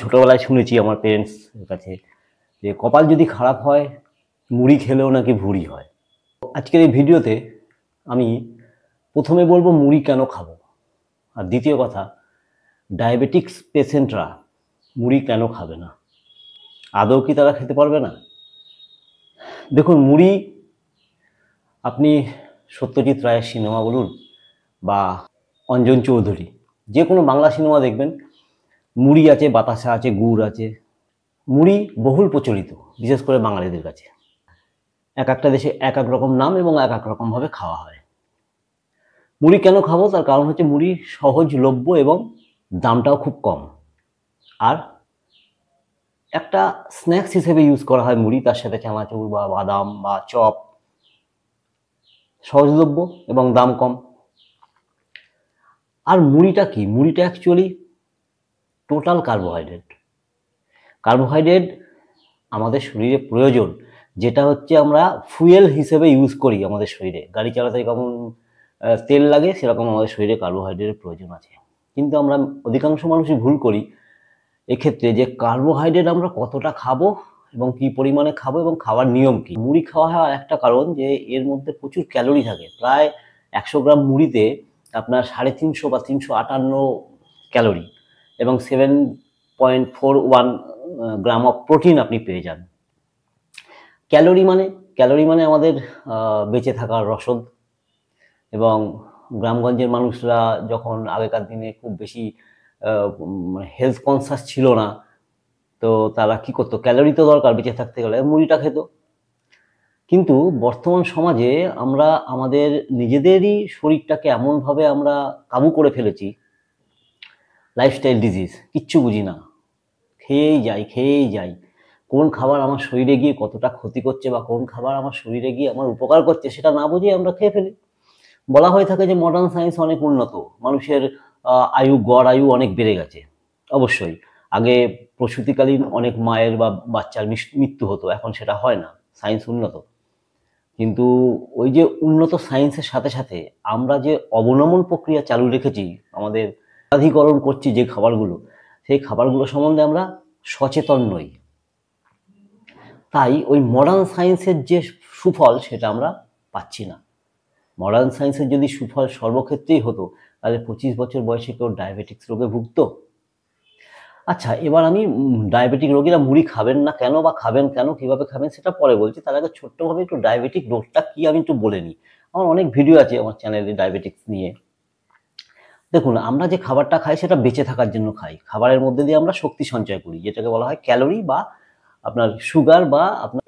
ছোটবেলায় শুনেছি আমার পেরেন্টসের কাছে যে কপাল যদি খারাপ হয় মুড়ি খেলেও নাকি ভুঁড়ি হয়। আজকের এই ভিডিওতে আমি প্রথমে বলবো মুড়ি কেন খাবো, আর দ্বিতীয় কথা ডায়াবেটিক্স পেশেন্টরা মুড়ি কেন খাবে না, আদৌ কি তারা খেতে পারবে না। দেখুন, মুড়ি আপনি সত্যজিৎ রায়ের সিনেমা বলুন বা অঞ্জন চৌধুরী, যে কোনো বাংলা সিনেমা দেখবেন মুড়ি আছে, বাতাসা আছে, গুড় আছে। মুড়ি বহুল প্রচলিত, বিশেষ করে বাঙালিদের কাছে। এক একটা দেশে এক এক রকম নাম এবং এক এক রকমভাবে খাওয়া হয়। মুড়ি কেন খাবো, তার কারণ হচ্ছে মুড়ি সহজলভ্য এবং দামটাও খুব কম। আর একটা স্ন্যাক্স হিসেবে ইউজ করা হয় মুড়ি, তার সাথে চানাচুর বা বাদাম বা চপ। সহজলভ্য এবং দাম কম। আর মুড়িটা কি? মুড়িটা অ্যাকচুয়ালি টোটাল কার্বোহাইড্রেট। কার্বোহাইড্রেট আমাদের শরীরে প্রয়োজন, যেটা হচ্ছে আমরা ফুয়েল হিসেবে ইউজ করি আমাদের শরীরে। গাড়ি চালাতে যেমন তেল লাগে, সেরকম আমাদের শরীরে কার্বোহাইড্রেটের প্রয়োজন আছে। কিন্তু আমরা অধিকাংশ মানুষই ভুল করি এক্ষেত্রে, যে কার্বোহাইড্রেট আমরা কতটা খাবো এবং কি পরিমাণে খাবো এবং খাওয়ার নিয়ম কি। মুড়ি খাওয়া হয় একটা কারণ যে এর মধ্যে প্রচুর ক্যালোরি থাকে। প্রায় 100 গ্রাম মুড়িতে আপনার 350 বা 358 ক্যালোরি এবং 7.41 গ্রাম অফ প্রোটিন আপনি পেয়ে যান। ক্যালোরি মানে আমাদের বেঁচে থাকার রসদ। এবং গ্রামগঞ্জের মানুষরা যখন আগেকার দিনে খুব বেশি হেলথ কনসাস ছিল না, তো তারা কি করতো, ক্যালোরি তো দরকার বেঁচে থাকতে গেলে, মুড়িটা খেত। কিন্তু বর্তমান সমাজে আমরা আমাদের নিজেদেরই শরীরটাকে এমনভাবে আমরা কাবু করে ফেলেছি, লাইফস্টাইল ডিজিজ, কিচ্ছু বুঝি না, খেয়েই যাই। কোন খাবার আমার শরীরে গিয়ে কতটা ক্ষতি করছে বা কোন খাবার আমার শরীরে গিয়ে আমার উপকার করছে সেটা না বুঝে আমরা খেয়ে ফেলি। বলা হয়ে থাকে যে মডার্ন সায়েন্স অনেক উন্নত, মানুষের গড় আয়ু অনেক বেড়ে গেছে। অবশ্যই আগে প্রসূতিকালীন অনেক মায়ের বা বাচ্চার মৃত্যু হতো, এখন সেটা হয় না, সায়েন্স উন্নত। কিন্তু ওই যে উন্নত সায়েন্সের সাথে সাথে আমরা যে অবনমন প্রক্রিয়া চালু রেখেছি, আমাদের অপরাধীকরণ করছি যে খাবারগুলো, সেই খাবারগুলো সম্বন্ধে আমরা সচেতন নই। তাই ওই মডার্ন সায়েন্সের যে সুফল সেটা আমরা পাচ্ছি না। মডার্ন সায়েন্সের যদি সুফল সর্বক্ষেত্রেই হতো, তাহলে 25 বছর বয়সে কেউ ডায়াবেটিক্স রোগে ভুগতো? আচ্ছা, এবার আমি ডায়াবেটিক রোগীরা মুড়ি খাবেন না কেন বা খাবেন কেন, কিভাবে খাবেন সেটা পরে বলছি। তার আগে ছোট্টভাবে একটু ডায়াবেটিক রোগটা কি আমি একটু বলে নিই। আমার অনেক ভিডিও আছে আমার চ্যানেলে ডায়াবেটিক্স নিয়ে। দেখুন, আমরা যে খাবারটা খাই সেটা বেঁচে থাকার জন্য খাই। খাবারের মধ্যে দিয়ে আমরা শক্তি সঞ্চয় করি, যেটাকে বলা হয় ক্যালোরি বা আপনার সুগার বা আপনার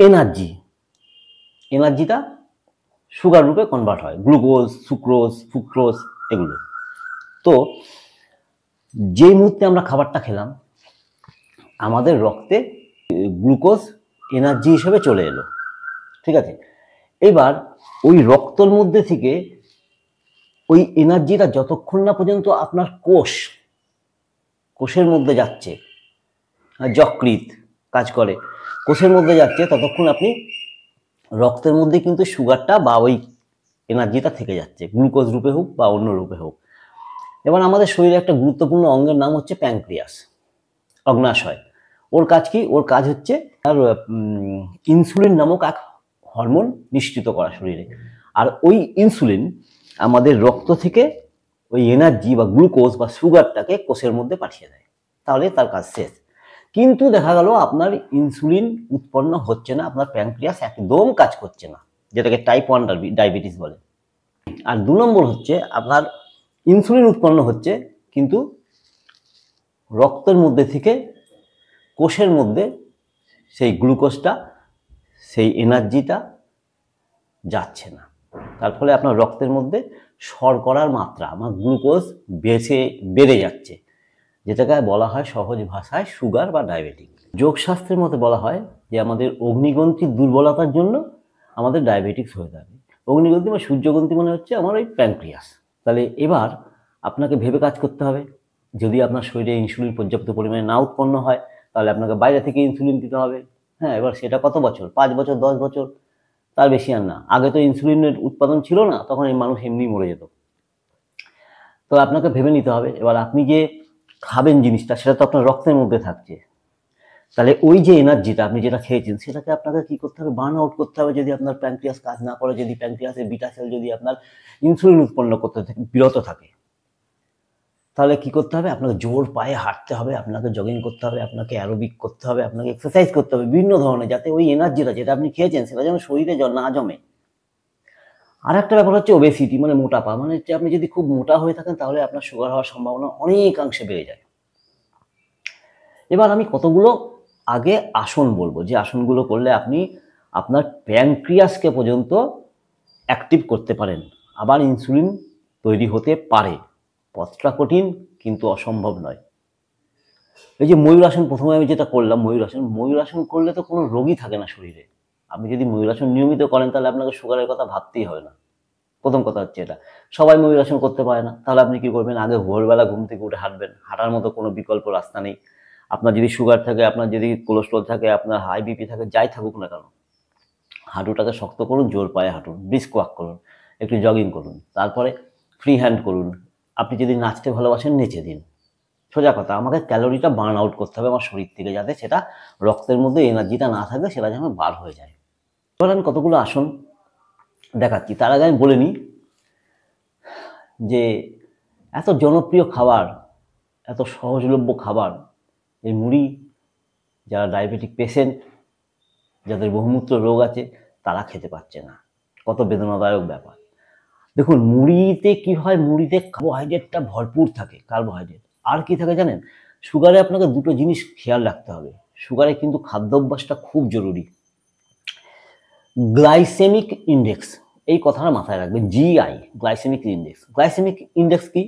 এনার্জিটা সুগার রূপে কনভার্ট হয়, গ্লুকোজ, সুক্রোজ, ফুক্রোজ এগুলো। তো যেই মুহূর্তে আমরা খাবারটা খেলাম, আমাদের রক্তে গ্লুকোজ এনার্জি হিসেবে চলে এলো, ঠিক আছে। এবার ওই রক্তর মধ্যে থেকে ওই এনার্জিটা যতক্ষণ না পর্যন্ত আপনার কোষের মধ্যে যাচ্ছে, যকৃৎ কাজ করে, কোষের মধ্যে যাচ্ছে, ততক্ষণ আপনি রক্তের মধ্যে কিন্তু সুগারটা বা ওই এনার্জিটা থেকে যাচ্ছে, গ্লুকোজ রূপে হোক বা অন্য রূপে হোক। এবার আমাদের শরীরে একটা গুরুত্বপূর্ণ অঙ্গের নাম হচ্ছে প্যানক্রিয়াস, অগ্নাশয়। ওর কাজ কি? ওর কাজ হচ্ছে আর ইনসুলিন নামক এক হরমোন নিঃসৃত করা শরীরে। আর ওই ইনসুলিন আমাদের রক্ত থেকে ওই এনার্জি বা গ্লুকোজ বা সুগারটাকে কোষের মধ্যে পাঠিয়ে দেয়, তাহলে তার কাজ শেষ। কিন্তু দেখা গেল আপনার ইনসুলিন উৎপন্ন হচ্ছে না, আপনার প্যানক্রিয়াস একদম কাজ করছে না, যেটাকে টাইপ 1 ডায়াবেটিস বলে। আর 2 নম্বর হচ্ছে আপনার ইনসুলিন উৎপন্ন হচ্ছে, কিন্তু রক্তের মধ্যে থেকে কোষের মধ্যে সেই গ্লুকোজটা, সেই এনার্জিটা যাচ্ছে না। তার ফলে আপনার রক্তের মধ্যে শর্করার মাত্রা, আমার গ্লুকোজ বেড়ে যাচ্ছে, যেটাকে বলা হয় সহজ ভাষায় সুগার বা ডায়াবেটিক। যোগশাস্ত্রের মতে বলা হয় যে আমাদের অগ্নিগ্রন্থির দুর্বলতার জন্য আমাদের ডায়াবেটিক্স হয়ে থাকে। অগ্নিগ্রন্থি বা সূর্যগ্রন্থি মানে হচ্ছে আমার ওই প্যানক্রিয়াস। তাহলে এবার আপনাকে ভেবে কাজ করতে হবে। যদি আপনার শরীরে ইনসুলিন পর্যাপ্ত পরিমাণে না উৎপন্ন হয়, তাহলে আপনাকে বাইরে থেকে ইনসুলিন দিতে হবে। হ্যাঁ, এবার সেটা কত বছর? 5 বছর, 10 বছর, তার বেশি আর না। আগে তো ইনসুলিনের উৎপাদন ছিল না, তখন এই মানুষ এমনি মরে যেত। তো আপনাকে ভেবে নিতে হবে। এবার আপনি যে খাবেন জিনিসটা, সেটা তো আপনার রক্তের মধ্যে থাকছে। তাহলে ওই যে এনার্জিটা আপনি যেটা খেয়েছেন সেটাকে আপনাকে কি করতে হবে, বার্ন আউট করতে হবে। যদি আপনার প্যানক্রিয়াস কাজ না করে, যদি প্যানক্রিয়াসের বিটা সেল যদি আপনার ইনসুলিন উৎপন্ন করতে বিরত থাকে, তাহলে কি করতে হবে, আপনাকে জোর পায়ে হাঁটতে হবে, আপনাকে জগিং করতে হবে, আপনাকে অ্যারোবিক করতে হবে, আপনাকে এক্সারসাইজ করতে হবে বিভিন্ন ধরনের, যাতে ওই এনার্জিটা যেটা আপনি খেয়েছেন সেটা যেন শরীরে না জমে। আর একটা ব্যাপার হচ্ছে ওবেসিটি, মানে মোটাপা, মানে হচ্ছে আপনি যদি খুব মোটা হয়ে থাকেন তাহলে আপনার সুগার হওয়ার সম্ভাবনা অনেকাংশে বেড়ে যায়। এবার আমি কতগুলো আগে আসন বলবো, যে আসনগুলো করলে আপনি আপনার প্যানক্রিয়াসকে পর্যন্ত অ্যাক্টিভ করতে পারেন, আবার ইনসুলিন তৈরি হতে পারে। পথটা কঠিন কিন্তু অসম্ভব নয়। এই যে ময়ূরাসন, প্রথমে আমি যেটা করলাম ময়ূরাসন করলে তো কোনো রোগই থাকে না শরীরে। আপনি যদি ময়ূরাসন নিয়মিত করেন তাহলে আপনাকে সুগারের কথা ভাবতেই হবে না। প্রথম কথা হচ্ছে এটা। সবাই ময়ূরাসন করতে পারে না, তাহলে আপনি কি করবেন, আগে ভোরবেলা ঘুম থেকে উঠে হাঁটবেন। হাঁটার মতো কোনো বিকল্প রাস্তা নেই। আপনার যদি সুগার থাকে, আপনার যদি কোলেস্ট্রল থাকে, আপনার হাই বিপি থাকে, যাই থাকুক না কেন, হাঁটুটাকে শক্ত করুন, জোর পায়ে হাঁটুন, ব্রিস্ক ওয়াক করুন, একটু জগিং করুন, তারপরে ফ্রি হ্যান্ড করুন। আপনি যদি নাচতে ভালোবাসেন নেচে দিন। সোজা কথা, আমাকে ক্যালোরিটা বার্ন আউট করতে হবে আমার শরীর থেকে, যাতে সেটা রক্তের মধ্যে এনার্জিটা না থাকে, সেটা যেন বার হয়ে যায়। এবার আমি কতগুলো আসন দেখাচ্ছি। তার আগে আমি বলে নিই যে এত জনপ্রিয় খাবার, এত সহজলভ্য খাবার, এই মুড়ি, যারা ডায়াবেটিক পেশেন্ট, যাদের বহুমূত্র রোগ আছে, তারা খেতে পারছে না। কত বেদনাদায়ক ব্যাপার। দেখুন, মুড়িতে কি হয়, মুড়িতে কার্বোহাইড্রেটটা ভরপুর থাকে, কার্বোহাইড্রেট। আর কি থাকে জানেন, সুগারে আপনাকে দুটো জিনিস খেয়াল রাখতে হবে। সুগারে কিন্তু খাদ্যাভ্যাসটা খুব জরুরি। গ্লাইসেমিক ইন্ডেক্স, এই কথাটা মাথায় রাখবেন, GI, glycemic index. Glycemic index কি?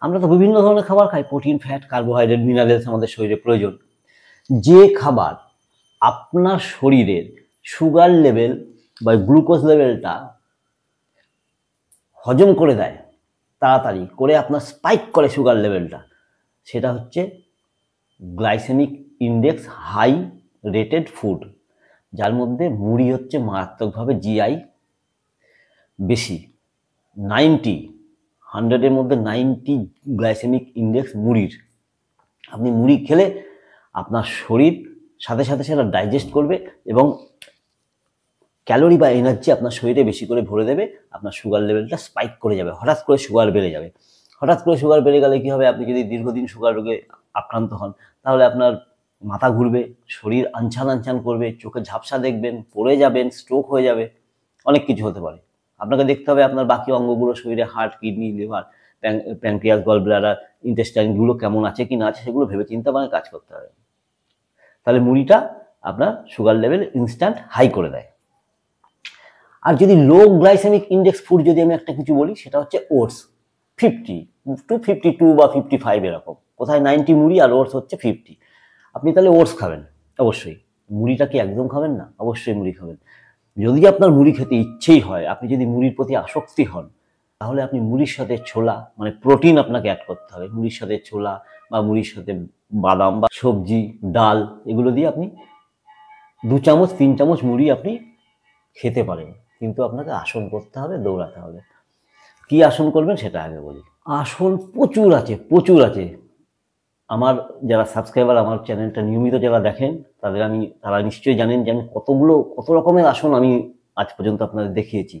আমরা তো বিভিন্ন ধরনের খাবার খাই, প্রোটিন, ফ্যাট, কার্বোহাইড্রেট, মিনারেলস আমাদের শরীরে প্রয়োজন। যে খাবার আপনার শরীরের সুগার লেভেল বা গ্লুকোজ লেভেলটা হজম করে দেয়, তাড়াতাড়ি করে আপনার স্পাইক করে সুগার লেভেলটা, সেটা হচ্ছে glycemic index high rated food, যার মধ্যে মুড়ি হচ্ছে মারাত্মকভাবে জিআই বেশি। 100-এর মধ্যে 90 গ্লাইসেমিক ইন্ডেক্স মুড়ির। আপনি মুড়ি খেলে আপনার শরীর সাথে সাথে সেটা ডাইজেস্ট করবে এবং ক্যালোরি বা এনার্জি আপনার শরীরে বেশি করে ভরে দেবে। আপনার সুগার লেভেলটা স্পাইক করে যাবে, হঠাৎ করে সুগার বেড়ে যাবে। হঠাৎ করে সুগার বেড়ে গেলে কী হবে, আপনি যদি দীর্ঘদিন সুগার রোগে আক্রান্ত হন, তাহলে আপনার মাথা ঘুরবে, শরীর আনছান আনছান করবে, চোখে ঝাপসা দেখবেন, পড়ে যাবেন, স্ট্রোক হয়ে যাবে, অনেক কিছু হতে পারে। আপনাকে দেখতে হবে আপনার বাকি অঙ্গগুলো, শরীরে heart, kidney, liver, pancreas, gall bladder, ইন্টেস্টাইনগুলো কেমন আছে কি না আছে, সেগুলো ভেবে চিন্তা মানে কাজ করতে হবে। তাহলে মুড়িটা আপনার সুগার লেভেল ইনস্ট্যান্ট হাই করে দেয়। আর যদি লো গ্লাইসেমিক ইন্ডেক্স ফুড যদি আমি একটা কিছু বলি, সেটা হচ্ছে ওটস। 50 to 52 বা 55 এরকম, কোথায় 90 মুড়ি আর ওটস হচ্ছে 50। আপনি তাহলে ওটস খাবেন অবশ্যই। মুড়িটা কি একদম খাবেন না? অবশ্যই মুড়ি খাবেন। যদি আপনার মুড়ি খেতে ইচ্ছেই হয়, আপনি যদি মুড়ির প্রতি আসক্তি হন, তাহলে আপনি মুড়ির সাথে ছোলা, মানে প্রোটিন আপনাকে অ্যাড করতে হবে। মুড়ির সাথে ছোলা বা মুড়ির সাথে বাদাম বা সবজি, ডাল, এগুলো দিয়ে আপনি 2 চামচ 3 চামচ মুড়ি আপনি খেতে পারেন। কিন্তু আপনাকে আসন করতে হবে, দৌড়াতে হবে। কি আসন করবেন সেটা আগে বলি। আসন প্রচুর আছে, প্রচুর আছে। আমার যারা সাবস্ক্রাইবার, আমার চ্যানেলটা নিয়মিত যারা দেখেন, তারা নিশ্চয়ই জানেন যে আমি কত রকমের আসন আমি আজ পর্যন্ত আপনাদের দেখিয়েছি।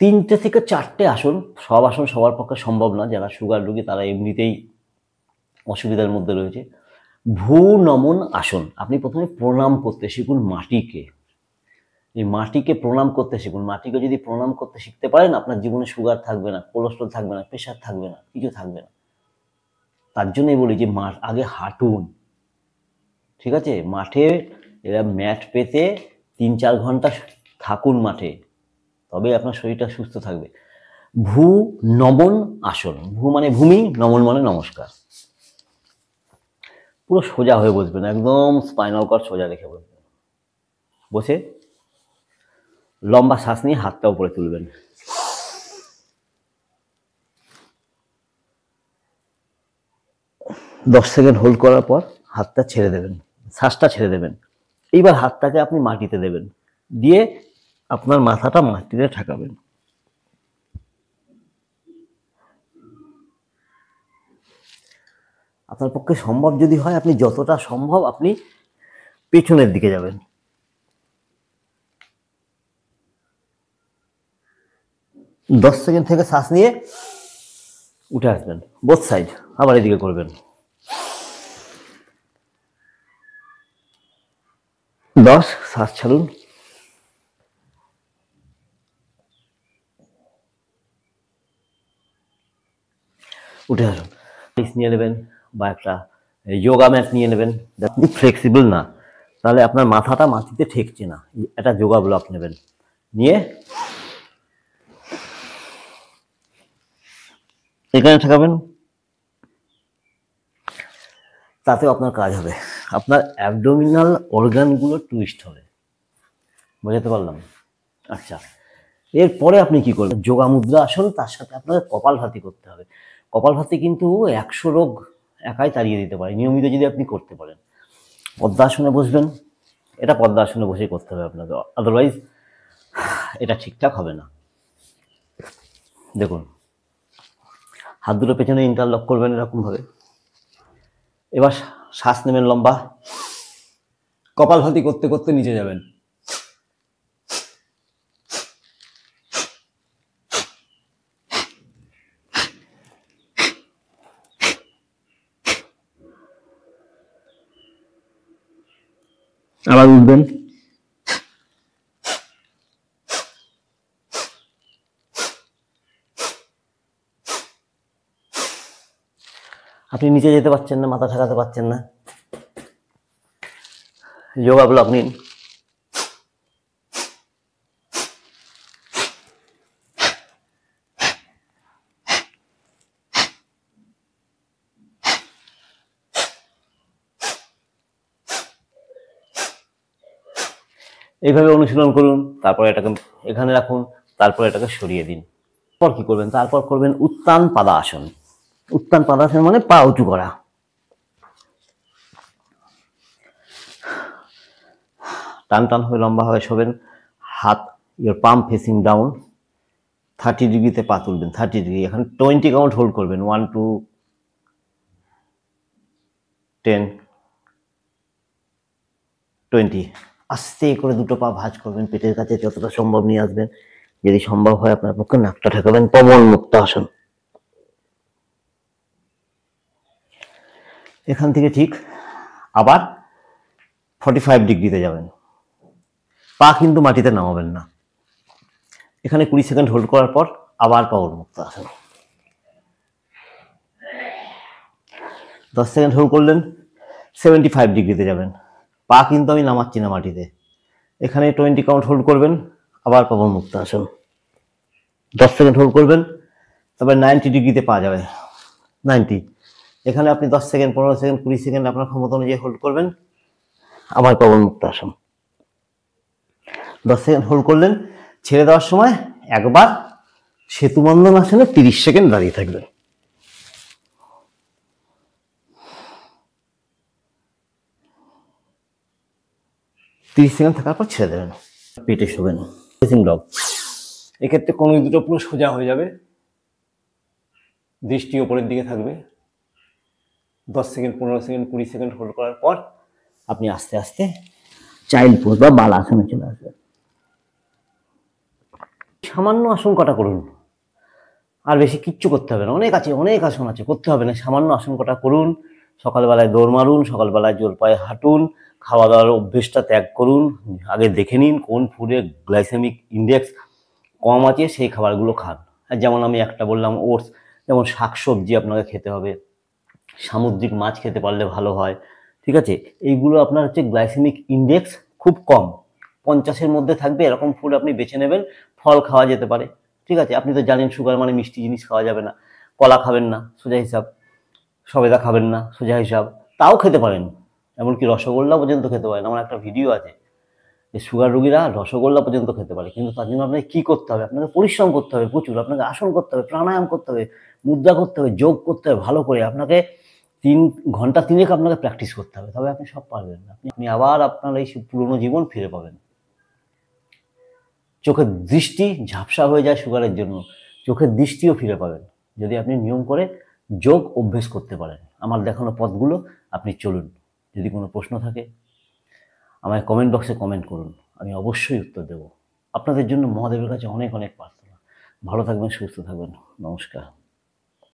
3টে থেকে 4টে আসন, সব আসন সবার পক্ষে সম্ভব না। যারা সুগার রোগী তারা এমনিতেই অসুবিধার মধ্যে রয়েছে। ভূ নমন আসন। আপনি প্রথমে প্রণাম করতে শিখুন মাটিকে। এই মাটিকে প্রণাম করতে শিখুন। মাটিকে যদি প্রণাম করতে শিখতে পারেন, আপনার জীবনে সুগার থাকবে না, কোলেস্ট্রল থাকবে না, প্রেশার থাকবে না, কিছু থাকবে না। তার জন্যই বলি যে আগে হাঁটুন, ঠিক আছে? মাঠে এরা ম্যাট পেতে 3-4 ঘন্টা থাকুন মাঠে, তবে আপনার শরীরটা সুস্থ থাকবে। ভূ নমন আসন। ভূ মানে ভূমি, নমন মানে নমস্কার। পুরো সোজা হয়ে বসবেন, একদম স্পাইনাল কর্ড সোজা রেখে বসবেন। বসে লম্বা শ্বাস নিয়ে হাতটা উপরে তুলবেন। দশ সেকেন্ড হোল্ড করার পর হাতটা ছেড়ে দেবেন, শ্বাসটা ছেড়ে দেবেন। এইবার হাতটাকে আপনি মাটিতে দেবেন, দিয়ে আপনার মাথাটা মাটিতে ঠেকাবেন। আপনার পক্ষে সম্ভব যদি হয়, আপনি যতটা সম্ভব আপনি পেছনের দিকে যাবেন। দশ সেকেন্ড থেকে শ্বাস নিয়ে উঠে আসবেন, বোথ সাইড, আবার এদিকে করবেন। 10, শ্বাস ছাড়ুন, উঠে আসুন। নিয়ে নেবেন বা একটা যোগা ম্যাট নিয়ে নেবেন, আপনি ফ্লেক্সিবল না, তাহলে আপনার মাথাটা মাটিতে ঠেকছে না, একটা যোগা ব্লক নেবেন, নিয়ে এখানে ঠেকাবেন। তাতেও আপনার কাজ হবে, আপনার অ্যাবডোমিনাল অর্গানগুলো টুইস্ট হবে। বোঝাতে পারলাম? আচ্ছা, এরপরে আপনি কি করবেন? যোগা মুদ্রা আসন, তার সাথে আপনাকে কপালভাতি করতে হবে। কপালভাতি কিন্তু 100 রোগ একাই তাড়িয়ে দিতে পারে, নিয়মিত যদি আপনি করতে পারেন। পদ্মাসনে বসবেন, এটা পদ্মাসনে বসেই করতে হবে আপনাকে, আদারওয়াইজ এটা ঠিকঠাক হবে না। দেখুন, হাত দুটো পেছনে ইন্টারলক করবেন এরকমভাবে। এবার শ্বাস নেবেন লম্বা, কপালভাতি করতে করতে নিচে যাবেন। আবার উঠবেন, আপনি নিচে যেতে পারছেন না, মাথা ঠেকাতে পারছেন না, যোগা ব্লক নিন। এইভাবে অনুশীলন করুন, তারপরে এটাকে এখানে রাখুন, তারপরে এটাকে সরিয়ে দিন। তারপর কি করবেন? তারপর করবেন উত্তান পাদাসন। উত্তান পাদাসন মানে পা উঁচু করা। টান টান হয়ে লম্বা হয়ে শোবেন, হাত ইয়োর পাম ফেসিং ডাউন, 30 ডিগ্রিতে পা তুলবেন, 30 ডিগ্রি। এখন 20 কাউন্ট হোল্ড করবেন, 1 2 10 20। আস্তে করে দুটো পা ভাঁজ করবেন, পেটের কাছে যতটা সম্ভব নিয়ে আসবেন। যদি সম্ভব হয় আপনার পক্ষে নাকটা ঠেকাবেন, পবন মুক্ত আসন। এখান থেকে ঠিক আবার 45 ডিগ্রিতে যাবেন, পা কিন্তু মাটিতে নামাবেন না। এখানে 20 সেকেন্ড হোল্ড করার পর আবার পবন মুক্ত আসন। 10 সেকেন্ড হোল্ড করলেন, 75 ডিগ্রিতে যাবেন, পা কিন্তু আমি নামাচ্ছি না মাটিতে। এখানে 20 কাউন্ট হোল্ড করবেন, আবার পবন মুক্ত আসন। 10 সেকেন্ড হোল্ড করবেন, তবে 90 ডিগ্রিতে পা যাবে, 90। এখানে আপনি 10 সেকেন্ড, 15 সেকেন্ড, 20 সেকেন্ড আপনার ক্ষমতা অনুযায়ী হোল্ড করবেন, আবার পবন মুক্ত আসন। 10 সেকেন্ড হোল্ড করলেন, ছেড়ে দেওয়ার সময় একবার সেতুবন্ধন আসনে 30 সেকেন্ড দাঁড়িয়ে থাকবেন। তিরিশ সেকেন্ড থাকার পর ছেড়ে দেবেন, পেটে শোবেন, ফেসিং ডগ। এক্ষেত্রে কনুই দুটো পুরো সোজা হয়ে যাবে, দৃষ্টি ওপরের দিকে থাকবে। 10 সেকেন্ড, 15 সেকেন্ড, 20 সেকেন্ড হোল্ড করার পর আপনি আস্তে আস্তে চাইল্ড পোজ বা বাল আসনে চলে আসবেন। সামান্য আসন কটা করুন, আর বেশি কিচ্ছু করতে হবে না। অনেক আছে, অনেক আসন আছে, করতে হবে না। সামান্য আসন কটা করুন, সকালবেলায় দৌড় মারুন, সকালবেলায় জোর পায়ে হাঁটুন, খাওয়া দাওয়ার অভ্যেসটা ত্যাগ করুন। আগে দেখে নিন কোন ফুডে গ্লাইসেমিক ইন্ডেক্স কম আছে, সেই খাবারগুলো খান। যেমন আমি একটা বললাম ওটস, যেমন শাকসবজি আপনাকে খেতে হবে, সামুদ্রিক মাছ খেতে পারলে ভালো হয়, ঠিক আছে? এইগুলো আপনার হচ্ছে গ্লাইসেমিক ইন্ডেক্স খুব কম, 50-এর মধ্যে থাকবে, এরকম ফুড আপনি বেছে নেবেন। ফল খাওয়া যেতে পারে, ঠিক আছে? আপনি তো জানেন সুগার মানে মিষ্টি জিনিস খাওয়া যাবে না। কলা খাবেন না, সোজা হিসাব। সবেদা খাবেন না, সোজা হিসাব। তাও খেতে পারেন, এমনকি রসগোল্লা পর্যন্ত খেতে পারেন। আমার একটা ভিডিও আছে যে সুগার রোগীরা রসগোল্লা পর্যন্ত খেতে পারে। কিন্তু তার জন্য আপনাকে কী করতে হবে? আপনাকে পরিশ্রম করতে হবে প্রচুর, আপনাকে আসন করতে হবে, প্রাণায়াম করতে হবে, মুদ্রা করতে হবে, যোগ করতে হবে ভালো করে। আপনাকে 3 ঘন্টা 3 আপনাকে প্র্যাকটিস করতে হবে, তবে আপনি সব পারবেন। আপনি আবার আপনার এই পুরনো জীবন ফিরে পাবেন। চোখের দৃষ্টি ঝাপসা হয়ে যায় সুগারের জন্য, চোখের দৃষ্টিও ফিরে পাবেন যদি আপনি নিয়ম করে যোগ অভ্যেস করতে পারেন। আমার দেখানো পথগুলো আপনি চলুন। যদি কোনো প্রশ্ন থাকে আমায় কমেন্ট বক্সে কমেন্ট করুন, আমি অবশ্যই উত্তর দেব। আপনাদের জন্য মহাদেবের কাছে অনেক অনেক প্রার্থনা। ভালো থাকবেন, সুস্থ থাকবেন। নমস্কার।